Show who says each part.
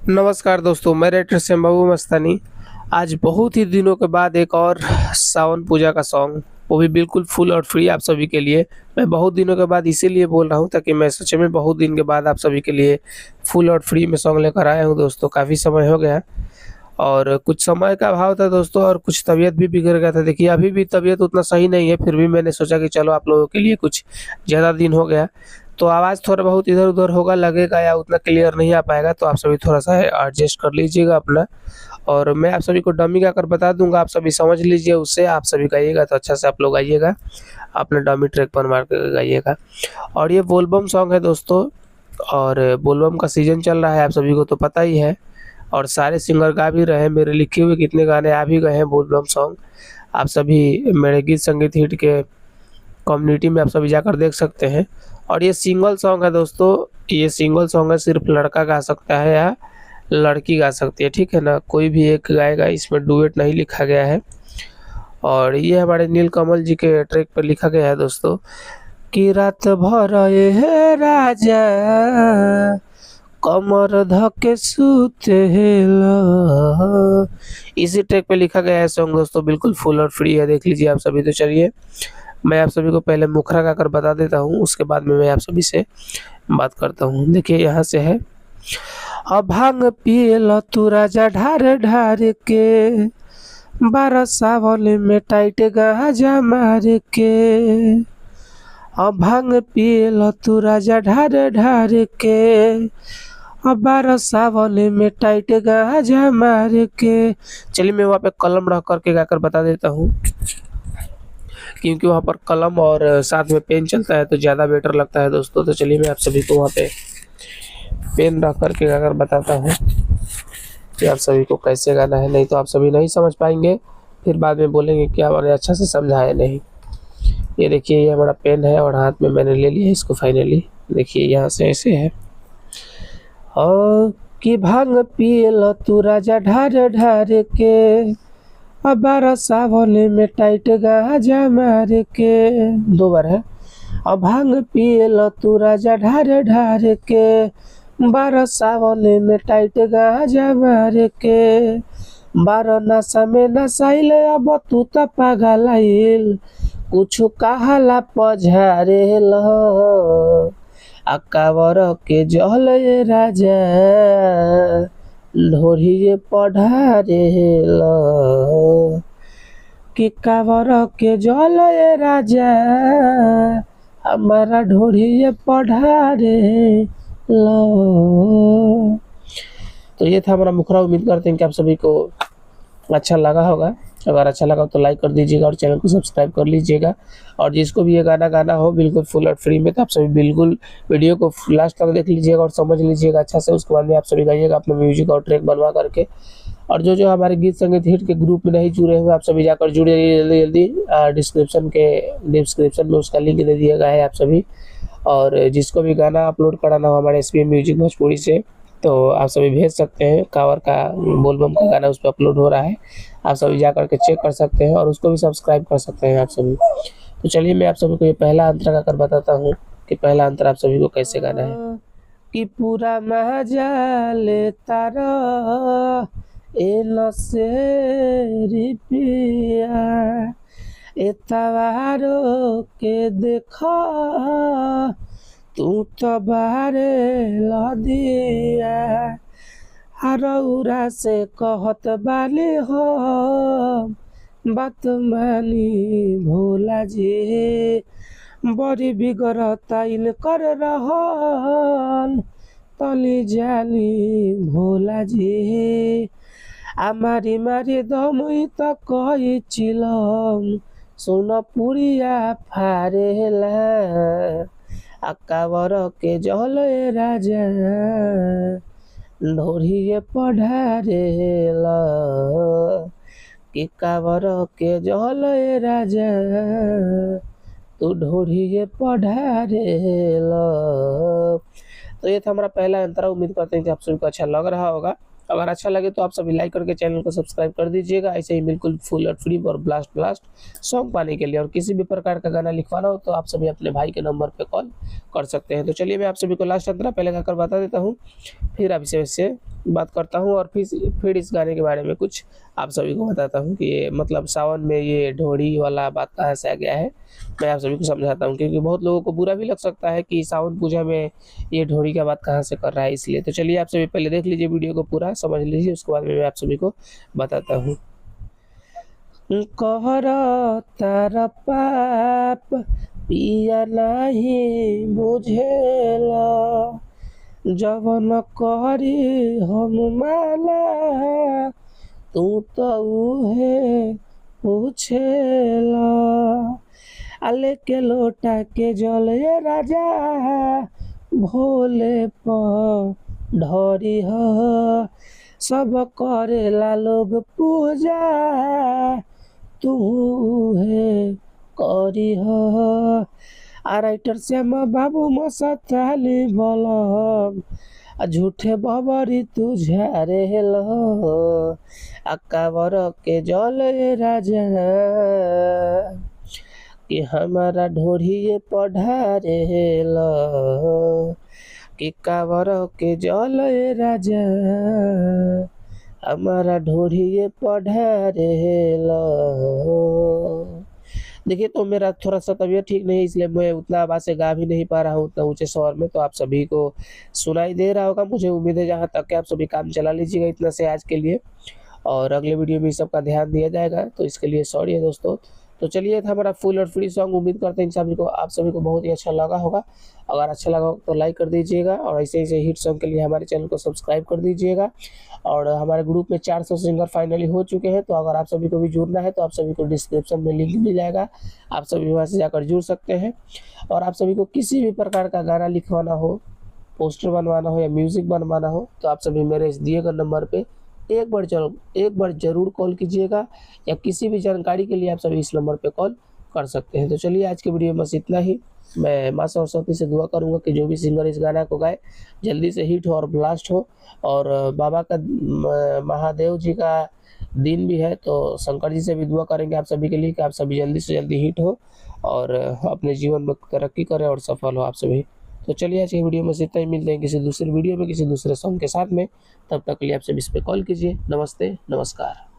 Speaker 1: नमस्कार दोस्तों, मैं राइटर शंभू मस्तानी। आज बहुत ही दिनों के बाद एक और सावन पूजा का सॉन्ग, वो भी बिल्कुल फुल और फ्री आप सभी के लिए। मैं बहुत दिनों के बाद इसीलिए बोल रहा हूँ ताकि मैं सच में बहुत दिन के बाद आप सभी के लिए फुल और फ्री में सॉन्ग लेकर आया हूँ दोस्तों। काफ़ी समय हो गया और कुछ समय का अभाव था दोस्तों, और कुछ तबीयत भी बिगड़ गया था। देखिए अभी भी तबीयत उतना सही नहीं है, फिर भी मैंने सोचा कि चलो आप लोगों के लिए कुछ ज़्यादा दिन हो गया तो आवाज़ थोड़ा बहुत इधर-उधर होगा, लगेगा या उतना क्लियर नहीं आ पाएगा, तो आप सभी थोड़ा-सा एडजस्ट कर लीजिएगा अपना। और मैं आप सभी को डमी गाकर बता दूँगा, आप सभी समझ लीजिए उससे। आप सभी गाइएगा तो अच्छा से आप लोग गाइएगा, अपना डमी ट्रैक पर मार के गाइएगा। और ये बोलबम सॉन्ग है दोस्तों, और बोलबम का सीज़न चल रहा है, आप सभी को तो पता ही है। और सारे सिंगर गा भी रहे हैं, मेरे लिखे हुए कितने गाने आ भी गए हैं बोलबम सॉन्ग। आप सभी मेरे गीत संगीत हिट के कम्युनिटी में आप सभी जाकर देख सकते हैं। और ये सिंगल सॉन्ग है दोस्तों, ये सिंगल सॉन्ग है, सिर्फ लड़का गा सकता है या लड़की गा सकती है, ठीक है ना? कोई भी एक गाएगा, इसमें डुएट नहीं लिखा गया है। और ये हमारे नीलकमल जी के ट्रैक पर लिखा गया है दोस्तों कि रात भर ये है राजा कमर धके सुतेला। इसी ट्रैक पे लिखा गया है सॉन्ग दोस्तों, बिल्कुल फुल और फ्री है, देख लीजिए आप सभी। तो चलिए मैं आप सभी को पहले मुखरा गाकर बता देता हूँ, उसके बाद में मैं आप सभी से बात करता हूँ। देखिए यहाँ से है, भांग पिएला तू राजा ढार ढार के, 12 सावन में टाइट गांजा मार के। भांग पिएला तू राजा ढार ढार के, 12 सावन में टाइट गांजा मार के। चलिए मैं वहाँ पे कलम रख करके गाकर बता देता हूँ, क्योंकि वहाँ पर कलम और साथ में पेन चलता है तो ज़्यादा बेटर लगता है दोस्तों। तो चलिए मैं आप सभी को वहाँ पे पेन रख करके गाकर बताता हूँ कि आप सभी को कैसे गाना है, नहीं तो आप सभी नहीं समझ पाएंगे, फिर बाद में बोलेंगे कि आपने अच्छा से समझाया नहीं। ये देखिए, ये हमारा पेन है और हाथ में मैंने ले लिया इसको फाइनली। देखिए यहाँ से ऐसे है, और कि भांग पिएला तू राजा ढार ढार के, 12 सावन में टाइट गांजा मार के। 2 बार है। भांग पिएला तू राजा ढार ढार के, 12 सावन में टाइट गांजा मार के। 12 नशा में नसाइल, अब तू त पागलाइल, कुछु कहाला पझारेल। अकावर के जल ये राजा, ढोरिए पढ़ारेल। कि कावर के जल ये राजा, हमारा ढोरिए पढ़ारेल। तो ये था हमारा मुखरा। उम्मीद करते हैं कि आप सभी को अच्छा लगा होगा। अगर अच्छा लगा तो लाइक कर दीजिएगा और चैनल को सब्सक्राइब कर लीजिएगा। और जिसको भी ये गाना गाना हो बिल्कुल फुल और फ्री में, तो आप सभी बिल्कुल वीडियो को लास्ट तक देख लीजिएगा और समझ लीजिएगा अच्छा से। उसके बाद में आप सभी गाइएगा अपना म्यूजिक और ट्रैक बनवा करके। और जो हमारे गीत संगीत हिट के ग्रुप में नहीं जुड़े हुए, आप सभी जाकर जुड़े जल्दी जल्दी। डिस्क्रिप्शन में उसका लिंक दे दिया गया है आप सभी। और जिसको भी गाना अपलोड कराना हो हमारे एसपीएम म्यूजिक भोजपुरी से, तो आप सभी भेज सकते हैं। कावर का बोलबम का गाना उस पर अपलोड हो रहा है, आप सभी जा करके चेक कर सकते हैं और उसको भी सब्सक्राइब कर सकते हैं आप सभी। तो चलिए मैं आप सभी को ये पहला अंतरा गाकर बताता हूँ कि पहला अंतरा आप सभी को कैसे गाना है। कि पूरा मजा लेता रह ए नसेरी पिया, एतवारो के देखा तू तो बारे लदिया। हरौरा से कहत बाली हो बात मानी भोला जी, बड़ी बिगड़ता इनकर रहन तली जानी भोला जी। मारी मारी दमुई तो कही चिलम सोना पुरिया फारेला। अकावर के जल राजा, ढोरिए पढ़ारेला। कि कावर के जल राजा, तू ढोरिए पढ़ारेला। तो ये था हमारा पहला अंतरा। उम्मीद करते हैं कि आप सभी को अच्छा लग रहा होगा। अगर अच्छा लगे तो आप सभी लाइक करके चैनल को सब्सक्राइब कर दीजिएगा। ऐसे ही बिल्कुल फुल और फ्री और ब्लास्ट सॉन्ग पाने के लिए और किसी भी प्रकार का गाना लिखवाना हो तो आप सभी अपने भाई के नंबर पे कॉल कर सकते हैं। तो चलिए मैं आप सभी को लास्ट अंतरा पहले गाकर बता देता हूँ, फिर आप इसे बात करता हूँ और फिर इस गाने के बारे में कुछ आप सभी को बताता हूँ कि ये मतलब सावन में ये ढोड़ी वाला बात कहाँ से आ गया है। मैं आप सभी को समझाता हूँ, क्योंकि बहुत लोगों को बुरा भी लग सकता है कि सावन पूजा में ये ढोड़ी का बात कहाँ से कर रहा है, इसलिए। तो चलिए आप सभी पहले देख लीजिए वीडियो को पूरा, समझ लीजिए, उसके बाद में मैं आप सभी को बताता हूँ। कहर तार पाप पिया नहीं बुझेला, जवन करी हम माला तू तो उहे पूछेला। आले के लोटा के जल ये राजा भोले पर ढोरी ह, सब करेला लोग पूजा तू है करी ह। राइटर श्यामा बाबू मसताली बलम झूठे बबरी तुझारे लो, अक्कावर के जल राजा कि हमारा ढोढ़िए पढ़ारे लो, कि कावर के जल राजा हमारा ढोढ़िए पढ़ारे लो। देखिए, तो मेरा थोड़ा सा तबीयत ठीक नहीं है, इसलिए मैं उतना आवाज़ से गा भी नहीं पा रहा हूँ उतना ऊँचे स्वर में। तो आप सभी को सुनाई दे रहा होगा, मुझे उम्मीद है। जहाँ तक कि आप सभी काम चला लीजिएगा इतना से आज के लिए, और अगले वीडियो में इस सब का ध्यान दिया जाएगा, तो इसके लिए सॉरी है दोस्तों। तो चलिए, था हमारा फुल और फ्री सॉन्ग। उम्मीद करते हैं आप सभी को बहुत ही अच्छा लगा होगा। अगर अच्छा लगा हो तो लाइक कर दीजिएगा, और ऐसे ऐसे हिट सॉन्ग के लिए हमारे चैनल को सब्सक्राइब कर दीजिएगा। और हमारे ग्रुप में 400 सिंगर फाइनली हो चुके हैं, तो अगर आप सभी को भी जुड़ना है तो आप सभी को डिस्क्रिप्शन में लिंक मिल जाएगा, आप सभी वहाँ से जाकर जुड़ सकते हैं। और आप सभी को किसी भी प्रकार का गाना लिखवाना हो, पोस्टर बनवाना हो या म्यूज़िक बनवाना हो, तो आप सभी मेरे इस दिए गए नंबर पे एक बार जरूर कॉल कीजिएगा, या किसी भी जानकारी के लिए आप सभी इस नंबर पे कॉल कर सकते हैं। तो चलिए, आज के वीडियो में बस इतना ही। मैं माँ सरस्वती से दुआ करूंगा कि जो भी सिंगर इस गाना को गाए जल्दी से हिट हो और ब्लास्ट हो। और बाबा का महादेव जी का दिन भी है, तो शंकर जी से भी दुआ करेंगे आप सभी के लिए कि आप सभी जल्दी से जल्दी हिट हो और अपने जीवन में तरक्की करें और सफल हो आप सभी। तो चलिए, आज की वीडियो में इतना ही। मिलते हैं किसी दूसरे वीडियो में किसी दूसरे सॉन्ग के साथ में। तब तक के लिए आप सभी इस पर कॉल कीजिए। नमस्ते, नमस्कार।